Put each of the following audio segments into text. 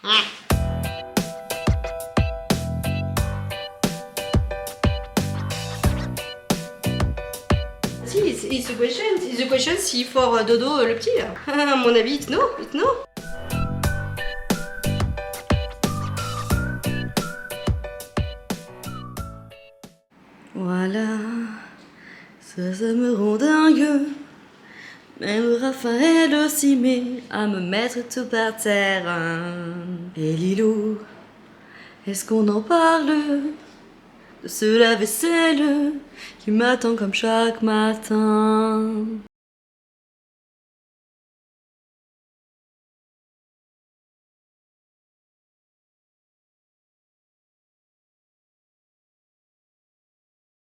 Si, it's a question. It's a question si for dodo le petit là. À mon avis, it's no. It's no. Voilà, ça me rend dingue. Même Raphaël aussi met à me mettre tout par terre. Et Lilou, est-ce qu'on en parle de ce lave-vaisselle qui m'attend comme chaque matin?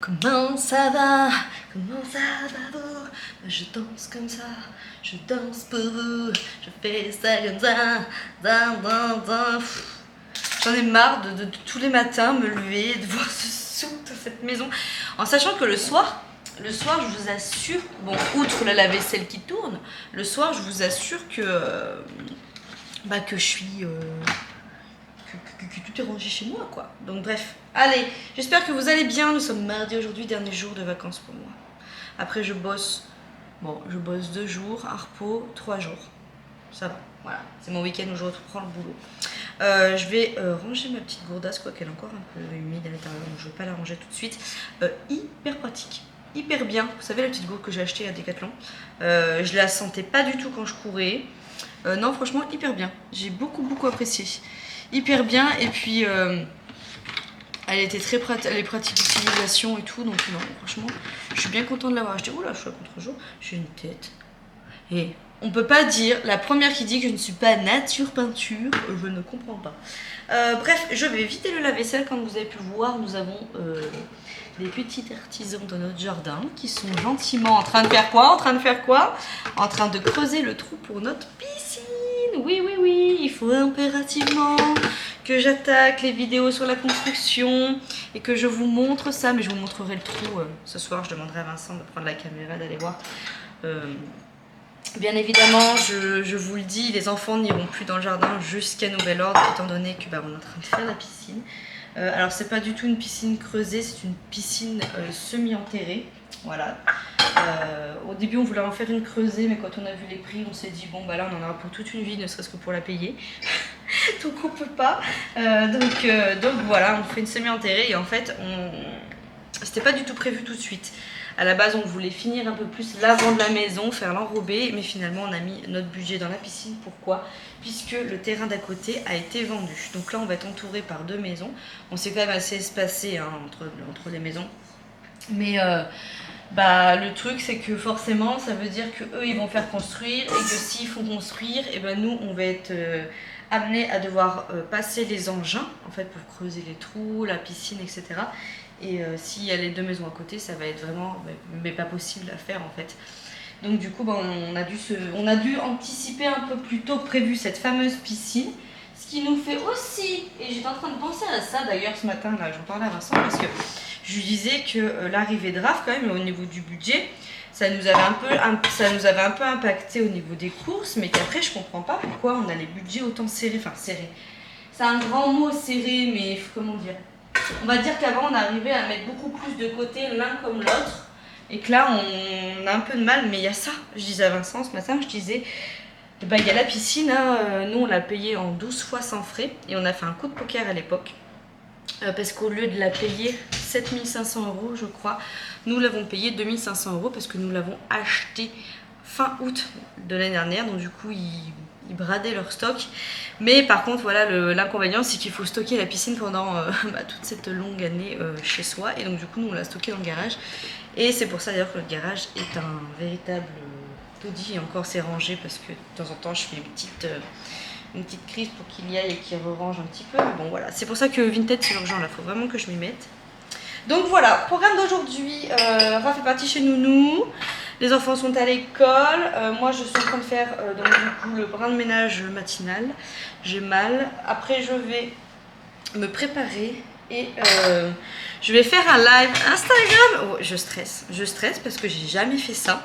Comment ça va? Comment ça va vous? Je danse comme ça, je danse pour vous, je fais ça comme ça. J'en ai marre de tous les matins me lever, de voir ce sou dans cette maison. En sachant que le soir, je vous assure, bon, outre la lave-vaisselle qui tourne, le soir, je vous assure que je suis... que tout est rangé chez moi, quoi. Donc bref, allez, j'espère que vous allez bien. Nous sommes mardi aujourd'hui, dernier jour de vacances pour moi. Après je bosse 2 jours, un repos, 3 jours. Ça va, voilà, c'est mon week-end où je reprends le boulot. Je vais ranger ma petite gourdasse, quoi qu'elle est encore un peu humide à l'intérieur, donc je ne vais pas la ranger tout de suite. Hyper pratique, hyper bien. Vous savez la petite gourde que j'ai achetée à Decathlon, je la sentais pas du tout quand je courais. Non, franchement, hyper bien. J'ai beaucoup apprécié. Hyper bien, et puis elle était très elle est pratique d'utilisation et tout, donc non, franchement, je suis bien contente de l'avoir acheté. Oula, je suis à contre-jour, j'ai une tête. Et on peut pas dire, la première qui dit que je ne suis pas nature peinture, je ne comprends pas. Bref, je vais vider le lave-vaisselle. Comme vous avez pu le voir, nous avons des petits artisans dans notre jardin qui sont gentiment en train de faire quoi? En train de creuser le trou pour notre piscine. Oui, il faut impérativement que j'attaque les vidéos sur la construction et que je vous montre ça. Mais je vous montrerai le trou ce soir. Je demanderai à Vincent de prendre la caméra, d'aller voir. Bien évidemment, je vous le dis, les enfants n'iront plus dans le jardin jusqu'à nouvel ordre, étant donné que on est en train de faire la piscine. Alors c'est pas du tout une piscine creusée, c'est une piscine semi-enterrée. Voilà. Au début on voulait en faire une creusée, mais quand on a vu les prix, on s'est dit bon bah là on en aura pour toute une vie, ne serait-ce que pour la payer. Donc on peut pas. Donc voilà, on fait une semi-enterrée et en fait c'était pas du tout prévu tout de suite. À la base on voulait finir un peu plus l'avant de la maison, faire l'enrobé, mais finalement on a mis notre budget dans la piscine. Pourquoi? Puisque le terrain d'à côté a été vendu. Donc là on va être entouré par 2 maisons. On s'est quand même assez espacé hein, entre les maisons. Mais le truc c'est que forcément ça veut dire que eux ils vont faire construire, et que s'ils font construire, et nous on va être amenés à devoir passer les engins en fait pour creuser les trous, la piscine, etc. Et s'il y a les 2 maisons à côté, ça va être vraiment mais pas possible à faire en fait. Donc du coup on a dû anticiper un peu plus tôt prévu cette fameuse piscine. Ce qui nous fait aussi, et j'étais en train de penser à ça d'ailleurs ce matin, là j'en parlais à Vincent, parce que je lui disais que l'arrivée de Raph quand même au niveau du budget, ça nous avait un peu impacté au niveau des courses, mais qu'après je comprends pas pourquoi on a les budgets autant serrés, enfin serrés. C'est un grand mot serré, mais comment dire, on va dire qu'avant on arrivait à mettre beaucoup plus de côté l'un comme l'autre, et que là on a un peu de mal. Mais il y a ça, je disais à Vincent ce matin, je disais il y a la piscine, hein, nous on l'a payée en 12 fois sans frais, et on a fait un coup de poker à l'époque. Parce qu'au lieu de la payer 7500 € je crois, nous l'avons payé 2500 € parce que nous l'avons acheté fin août de l'année dernière. Donc du coup ils bradaient leur stock. Mais par contre voilà, l'inconvénient c'est qu'il faut stocker la piscine pendant toute cette longue année chez soi. Et donc du coup nous on l'a stocké dans le garage. Et c'est pour ça d'ailleurs que le garage est un véritable taudis. Et encore c'est rangé parce que de temps en temps je fais une petite crise pour qu'il y aille et qu'il re-range un petit peu. Mais bon voilà, c'est pour ça que Vinted c'est urgent là, faut vraiment que je m'y mette. Donc voilà, programme d'aujourd'hui, Raph est parti chez Nounou, les enfants sont à l'école, moi je suis en train de faire donc, du coup, le brin de ménage matinal, j'ai mal. Après je vais me préparer et je vais faire un live Instagram. Oh, je stresse parce que j'ai jamais fait ça.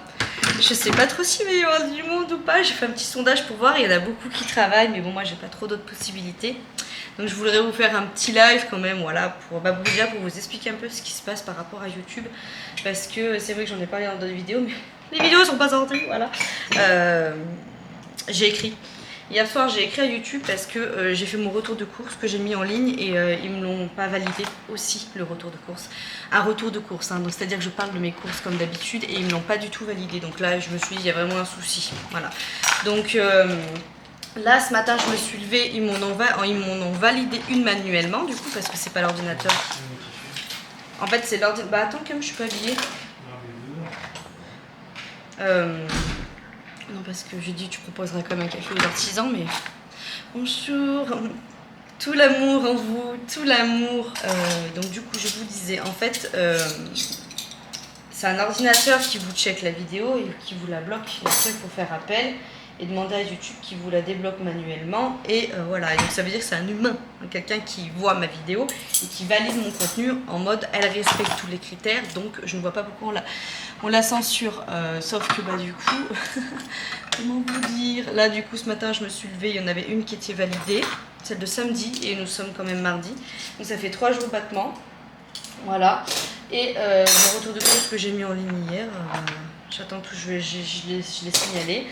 Je sais pas trop si il y aura du monde ou pas. J'ai fait un petit sondage pour voir. Il y en a beaucoup qui travaillent, mais bon, moi j'ai pas trop d'autres possibilités. Donc je voudrais vous faire un petit live quand même, voilà, pour déjà pour vous expliquer un peu ce qui se passe par rapport à YouTube. Parce que c'est vrai que j'en ai parlé dans d'autres vidéos, mais les vidéos sont pas sorties, voilà. J'ai écrit. Hier soir, j'ai écrit à YouTube parce que j'ai fait mon retour de course que j'ai mis en ligne et ils me l'ont pas validé aussi, le retour de course. Un retour de course, hein, donc c'est-à-dire que je parle de mes courses comme d'habitude et ils me l'ont pas du tout validé. Donc là, je me suis dit, il y a vraiment un souci. Voilà. Donc là, ce matin, je me suis levée, ils m'en ont validé une manuellement, du coup, parce que c'est pas l'ordinateur. En fait, c'est l'ordinateur. Bah attends, comme je suis pas habillée. Non, parce que j'ai dit tu proposeras comme un café aux artisans, mais bonjour, tout l'amour en vous, tout l'amour. Donc du coup, je vous disais, en fait, c'est un ordinateur qui vous check la vidéo et qui vous la bloque. Il faut faire appel et demander à YouTube qui vous la débloque manuellement. Et voilà, et donc ça veut dire que c'est un humain, quelqu'un qui voit ma vidéo et qui valide mon contenu en mode elle respecte tous les critères, donc je ne vois pas pourquoi on la censure. Sauf que bah du coup, comment vous dire, là du coup ce matin je me suis levée, il y en avait une qui était validée, celle de samedi, et nous sommes quand même mardi. Donc ça fait 3 jours de battement. Voilà. Et le retour de course que j'ai mis en ligne hier, j'attends tout, je l'ai signalé.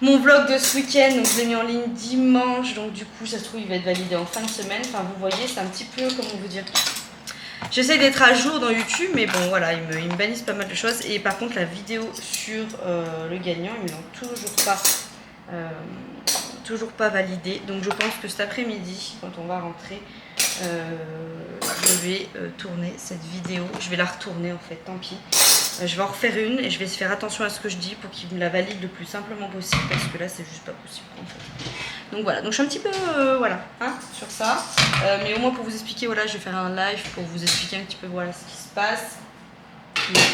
Mon vlog de ce week-end, donc je l'ai mis en ligne dimanche, donc du coup ça se trouve il va être validé en fin de semaine. Enfin vous voyez, c'est un petit peu, comment vous dire, j'essaie d'être à jour dans YouTube, mais bon voilà, ils me bannissent pas mal de choses. Et par contre la vidéo sur le gagnant, ils ne l'ont toujours pas validée. Donc je pense que cet après-midi, quand on va rentrer, je vais tourner cette vidéo. Je vais la retourner en fait, tant pis. Je vais en refaire une et je vais faire attention à ce que je dis pour qu'ils me la valident le plus simplement possible, parce que là c'est juste pas possible en fait. Donc voilà, donc je suis un petit peu voilà, hein, sur ça, mais au moins pour vous expliquer, voilà, je vais faire un live pour vous expliquer un petit peu voilà ce qui se passe.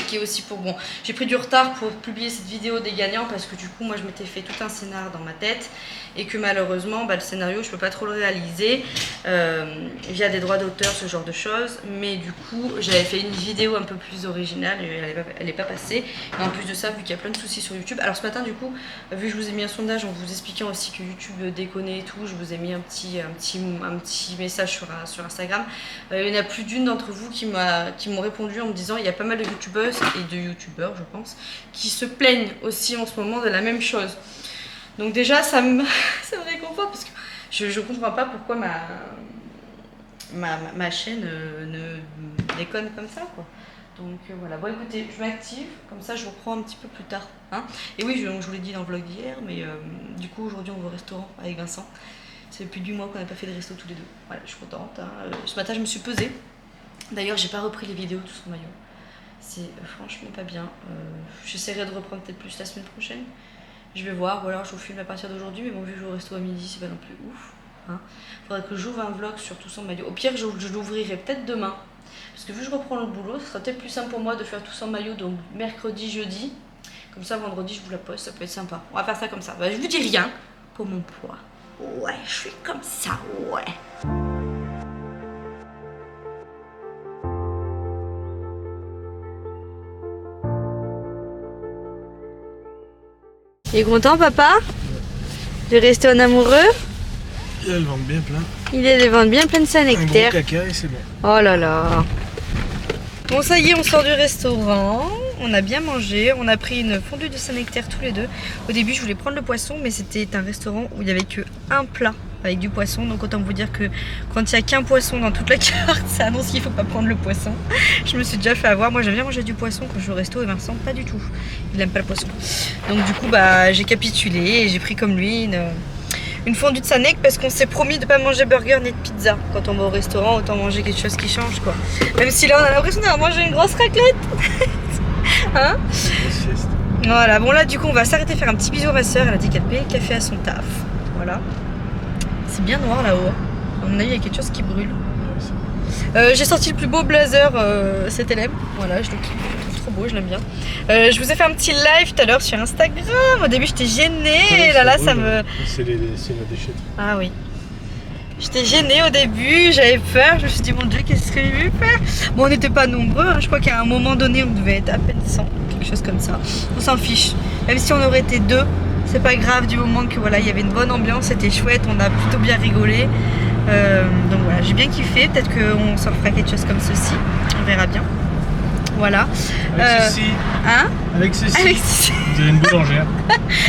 Qui est aussi pour bon, j'ai pris du retard pour publier cette vidéo des gagnants parce que du coup moi je m'étais fait tout un scénar dans ma tête et que malheureusement bah, le scénario je peux pas trop le réaliser via des droits d'auteur, ce genre de choses, mais du coup j'avais fait une vidéo un peu plus originale et elle est pas passée. Et en plus de ça, vu qu'il y a plein de soucis sur YouTube, alors ce matin du coup, vu que je vous ai mis un sondage en vous expliquant aussi que YouTube déconnait et tout, je vous ai mis un petit message sur Instagram. Il y en a plus d'une d'entre vous qui m'ont répondu en me disant il y a pas mal de youtubeuses et de youtubeurs je pense qui se plaignent aussi en ce moment de la même chose. Donc déjà ça me réconforte parce que je comprends pas pourquoi ma chaîne ne déconne comme ça quoi. Donc voilà, bon écoutez, je m'active, comme ça je vous reprends un petit peu plus tard. Hein. Et oui, je vous l'ai dit dans le vlog d'hier, mais du coup aujourd'hui on va au restaurant avec Vincent. C'est depuis du mois qu'on n'a pas fait de resto tous les deux. Voilà, je suis contente. Hein. Ce matin je me suis pesée. D'ailleurs j'ai pas repris les vidéos tous en maillot. C'est franchement pas bien. J'essaierai de reprendre peut-être plus la semaine prochaine. Je vais voir, ou alors je vous filme à partir d'aujourd'hui, mais bon vu que je vais au resto à midi, c'est pas non plus ouf. Hein. Faudrait que j'ouvre un vlog sur tout sans maillot. Au pire je l'ouvrirai peut-être demain. Parce que vu que je reprends le boulot, ce sera peut-être plus simple pour moi de faire tout sans maillot, donc mercredi, jeudi. Comme ça vendredi je vous la poste, ça peut être sympa. On va faire ça comme ça. Bah, je vous dis rien pour mon poids. Ouais, je suis comme ça, ouais. Il est content, papa, de rester en amoureux? Il a le ventre bien plein. Il a le ventre bien plein de Saint-Nectaire. Un gros caca et c'est bon. Oh là là. Bon, ça y est, on sort du restaurant. On a bien mangé. On a pris une fondue de Saint-Nectaire tous les deux. Au début, je voulais prendre le poisson, mais c'était un restaurant où il n'y avait qu'un plat avec du poisson. Donc autant vous dire que quand il n'y a qu'un poisson dans toute la carte, ça annonce qu'il ne faut pas prendre le poisson. Je me suis déjà fait avoir. Moi, j'aime bien manger du poisson quand je vais au resto et Vincent, pas du tout. Il n'aime pas le poisson. Donc du coup, bah, j'ai capitulé et j'ai pris comme lui une fondue de Saint-Nec parce qu'on s'est promis de ne pas manger burger ni de pizza. Quand on va au restaurant, autant manger quelque chose qui change quoi. Même si là, on a l'impression d'avoir mangé une grosse raclette. Hein? Voilà, bon là, du coup, on va s'arrêter faire un petit bisou à ma soeur. Elle a dit qu'elle payait le café à son taf. Voilà. C'est bien noir là-haut. À mon avis, il y a quelque chose qui brûle. J'ai sorti le plus beau blazer CTLM. Voilà, je le kiffe, trop beau, je l'aime bien. Je vous ai fait un petit live tout à l'heure sur Instagram. Au début, j'étais gênée. Et là, ça me. C'est la déchetterie. Ah oui. J'étais gênée au début, j'avais peur. Je me suis dit, mon Dieu, qu'est-ce que je vais faire? Bon, on n'était pas nombreux. Hein. Je crois qu'à un moment donné, on devait être à peine 100. quelque chose comme ça. On s'en fiche. Même si on aurait été 2, c'est pas grave du moment que voilà, il y avait une bonne ambiance, c'était chouette, on a plutôt bien rigolé. Donc voilà, j'ai bien kiffé. Peut-être qu'on s'en fera quelque chose comme ceci. On verra bien. Voilà. Avec ceci. Hein? Avec ceci. Avec ceci. Vous avez une boulangère.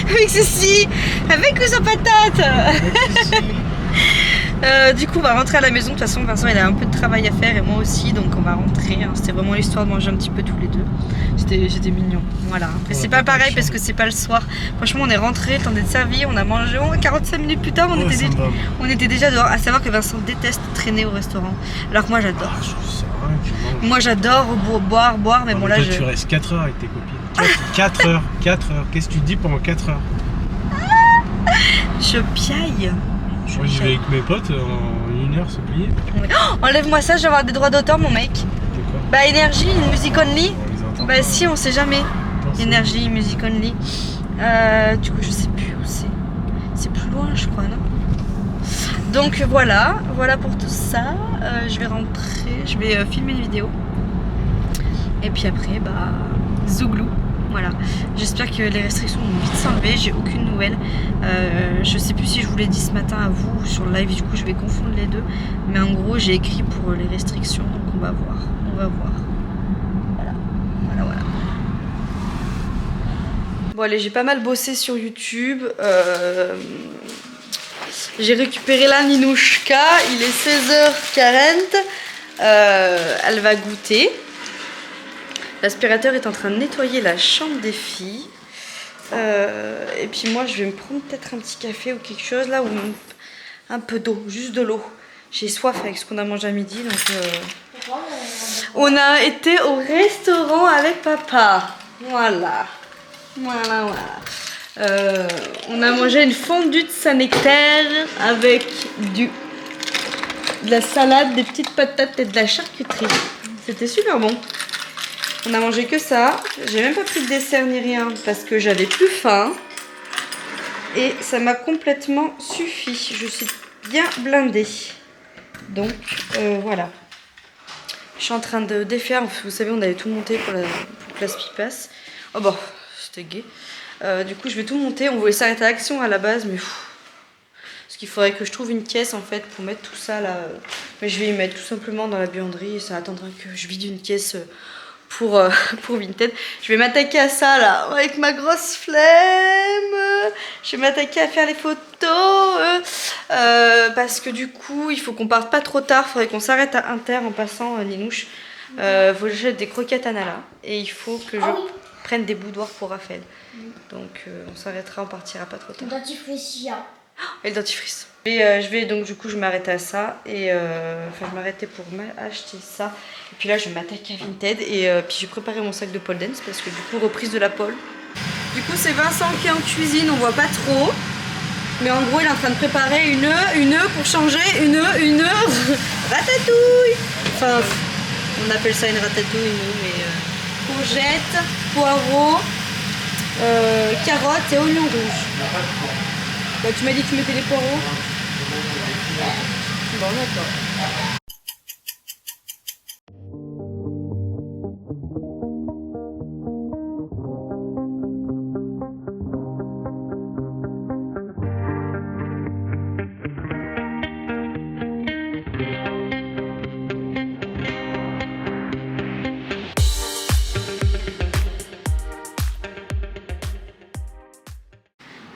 Avec ceci. Avec ou sans patate. Avec ceci. Du coup on va rentrer à la maison, de toute façon Vincent il a un peu de travail à faire et moi aussi, donc on va rentrer, hein. C'était vraiment l'histoire de manger un petit peu tous les deux, c'était mignon, voilà. Après c'est pas pareil parce que c'est pas le soir, franchement on est rentré, le temps d'être servi, on a mangé, 45 minutes plus tard on était déjà dehors, à savoir que Vincent déteste traîner au restaurant, alors que moi j'adore. Je trouve ça rien, tu manges. Moi j'adore boire, mais bon là toi, je... tu restes 4 heures avec tes copines. 4 heures, 4 heures, qu'est-ce que tu dis pendant 4 heures? Je piaille. Moi j'y vais avec mes potes en 1 heure, c'est plié. Oh, enlève-moi ça, je vais avoir des droits d'auteur mon mec. C'est quoi? Bah énergie, music only. On les entend Bah pas. si, on sait jamais. Attends, c'est- Énergie, music only. Du coup, je sais plus où c'est. C'est plus loin, je crois, non? Donc voilà pour tout ça. Je vais rentrer, je vais filmer une vidéo. Et puis après, bah, zouglou. Voilà. J'espère que les restrictions vont vite s'enlever. J'ai aucune nouvelle. Je sais plus si je vous l'ai dit ce matin à vous ou sur le live. Du coup, je vais confondre les deux. Mais en gros, j'ai écrit pour les restrictions. Donc on va voir. On va voir. Voilà. Bon allez, j'ai pas mal bossé sur YouTube. J'ai récupéré la Ninouchka. Il est 16h40. Elle va goûter. L'aspirateur est en train de nettoyer la chambre des filles. Et puis moi, je vais me prendre peut-être un petit café ou quelque chose là, ou un peu d'eau, juste de l'eau. J'ai soif avec ce qu'on a mangé à midi, donc on a été au restaurant avec papa. Voilà. On a mangé une fondue de Saint-Nectaire avec de la salade, des petites patates et de la charcuterie. C'était super bon. On a mangé que ça. J'ai même pas pris de dessert ni rien parce que j'avais plus faim. Et ça m'a complètement suffi. Je suis bien blindée. Donc voilà. Je suis en train de défaire. Vous savez, on avait tout monté pour que la SPI passe. Oh bon, c'était gay. Du coup, je vais tout monter. On voulait s'arrêter à l'action à la base, mais parce qu'il faudrait que je trouve une caisse en fait pour mettre tout ça là. Mais je vais y mettre tout simplement dans la buanderie et ça attendra que je vide une caisse pour Vinted. Je vais m'attaquer à ça là avec ma grosse flemme. Je vais m'attaquer à faire les photos parce que du coup, il faut qu'on parte pas trop tard. Il faudrait qu'on s'arrête à Inter en passant Ninouche. Faut que j'achète des croquettes à Nala et il faut que je prenne des boudoirs pour Raphaël. Donc on s'arrêtera, on partira pas trop tard. Dentifrice, hein. Et le dentifrice. Je vais donc du coup je m'arrêtais à ça et enfin je m'arrêtais pour acheter ça et puis là je m'attaque à Vinted et puis j'ai préparé mon sac de pole dance parce que du coup reprise de la pole. Du coup c'est Vincent qui est en cuisine, on voit pas trop mais en gros il est en train de préparer une œuf pour changer une ratatouille. Enfin on appelle ça une ratatouille nous mais courgettes, poireaux, carottes et oignons rouges. Bah, tu m'as dit que tu mettais les poireaux. Bon, d'accord.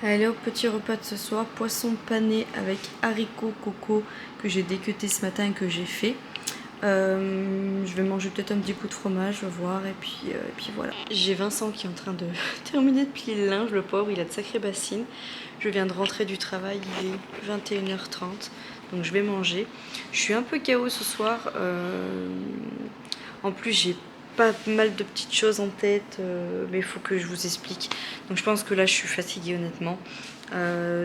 Allez, au petit repas de ce soir, poisson pané avec haricots coco que j'ai décuté ce matin et que j'ai fait. Je vais manger peut-être un petit coup de fromage, je vais voir, et puis voilà. J'ai Vincent qui est en train de terminer de plier le linge, le pauvre, il a de sacrées bassines. Je viens de rentrer du travail, il est 21h30, donc je vais manger. Je suis un peu KO ce soir, en plus j'ai pas mal de petites choses en tête, mais il faut que je vous explique. Donc je pense que là je suis fatiguée honnêtement.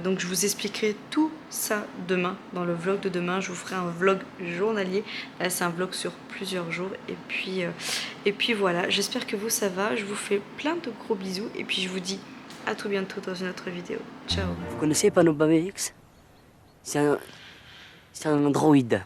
Donc je vous expliquerai tout ça demain, dans le vlog de demain. Je vous ferai un vlog journalier. Là c'est un vlog sur plusieurs jours. Et puis voilà, j'espère que vous ça va. Je vous fais plein de gros bisous. Et puis je vous dis à tout bientôt dans une autre vidéo. Ciao. Vous connaissez Panobamix? C'est un droïde.